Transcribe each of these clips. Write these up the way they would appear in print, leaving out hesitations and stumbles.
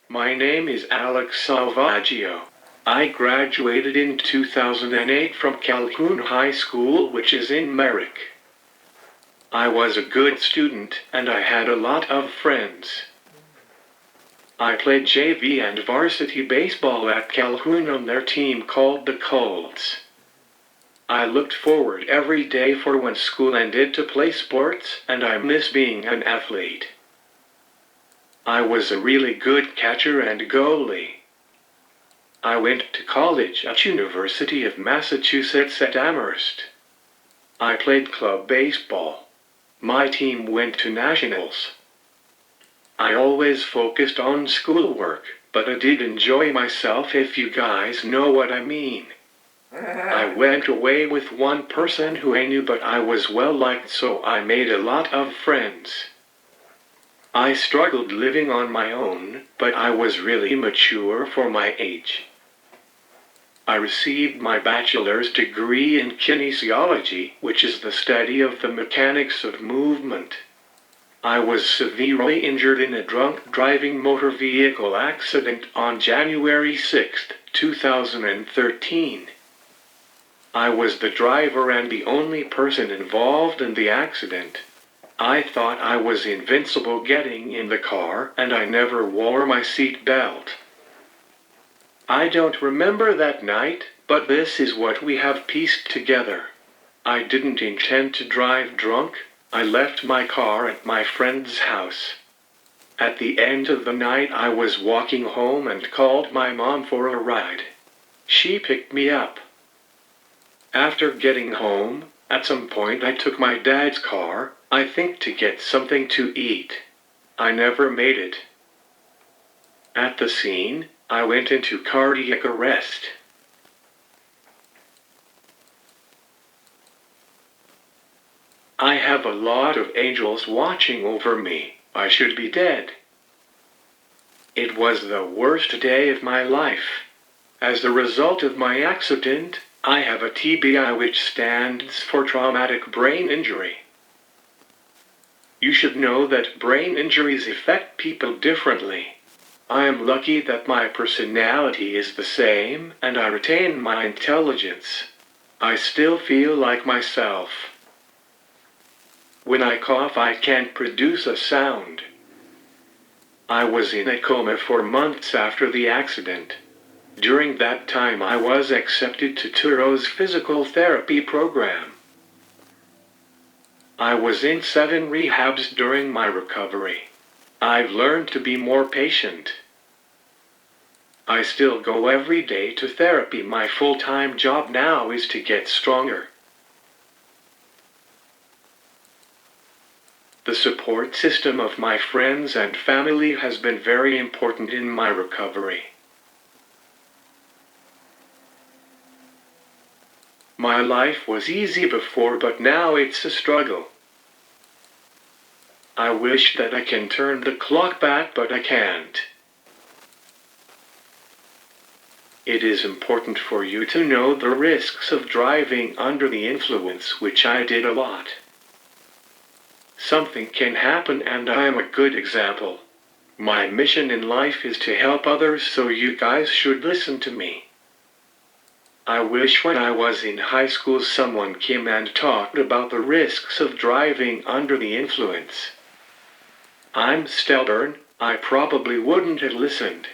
My name is Alex Salvaggio. I graduated in 2008 from Calhoun High School, which is in Merrick. I was a good student and I had a lot of friends. I played JV and varsity baseball at Calhoun on their team called the Colts. I looked forward every day for when school ended to play sports, and I miss being an athlete. I was a really good catcher and goalie. I went to college at University of Massachusetts at Amherst. I played club baseball. My team went to nationals. I always focused on schoolwork, but I did enjoy myself, if you guys know what I mean. I went away with one person who I knew, but I was well liked, so I made a lot of friends. I struggled living on my own, but I was really mature for my age. I received my bachelor's degree in kinesiology, which is the study of the mechanics of movement. I was severely injured in a drunk driving motor vehicle accident on January 6, 2013. I was the driver and the only person involved in the accident. I thought I was invincible getting in the car, and I never wore my seat belt. I don't remember that night, but this is what we have pieced together. I didn't intend to drive drunk. I left my car at my friend's house. At the end of the night I was walking home and called my mom for a ride. She picked me up. After getting home, at some point I took my dad's car, I think to get something to eat. I never made it. At the scene, I went into cardiac arrest. I have a lot of angels watching over me. I should be dead. It was the worst day of my life. As a result of my accident, I have a TBI, which stands for traumatic brain injury. You should know that brain injuries affect people differently. I am lucky that my personality is the same and I retain my intelligence. I still feel like myself. When I cough, I can't produce a sound. I was in a coma for months after the accident. During that time I was accepted to Turo's physical therapy program. I was in 7 rehabs during my recovery. I've learned to be more patient. I still go every day to therapy. My full-time job now is to get stronger. The support system of my friends and family has been very important in my recovery. My life was easy before, but now it's a struggle. I wish that I can turn the clock back, but I can't. It is important for you to know the risks of driving under the influence, which I did a lot. Something can happen and I am a good example. My mission in life is to help others, so you guys should listen to me. I wish when I was in high school someone came and talked about the risks of driving under the influence. I'm stubborn, I probably wouldn't have listened.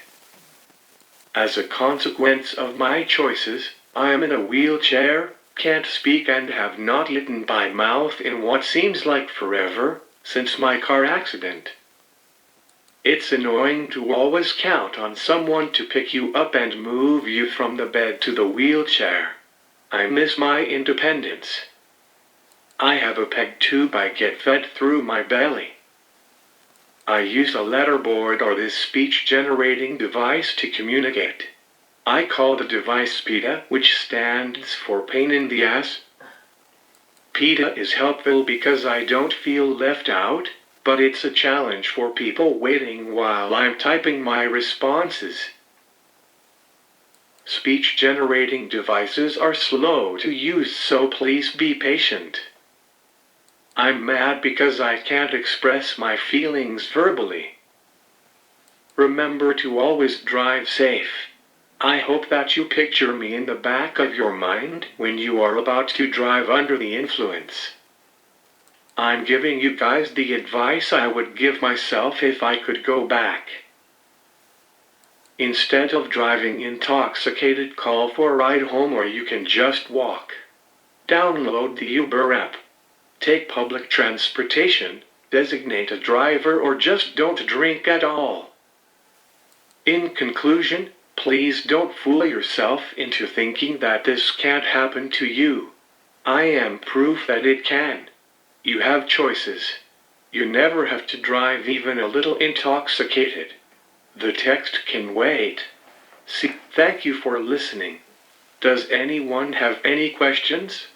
As a consequence of my choices, I am in a wheelchair, can't speak, and have not eaten by mouth in what seems like forever, since my car accident. It's annoying to always count on someone to pick you up and move you from the bed to the wheelchair. I miss my independence. I have a peg tube I get fed through my belly. I use a letterboard or this speech-generating device to communicate. I call the device PETA, which stands for pain in the ass. PETA is helpful because I don't feel left out, but it's a challenge for people waiting while I'm typing my responses. Speech-generating devices are slow to use, so please be patient. I'm mad because I can't express my feelings verbally. Remember to always drive safe. I hope that you picture me in the back of your mind when you are about to drive under the influence. I'm giving you guys the advice I would give myself if I could go back. Instead of driving intoxicated, call for a ride home or you can just walk. Download the Uber app. Take public transportation, designate a driver, or just don't drink at all. In conclusion, please don't fool yourself into thinking that this can't happen to you. I am proof that it can. You have choices. You never have to drive even a little intoxicated. The text can wait. Thank you for listening. Does anyone have any questions?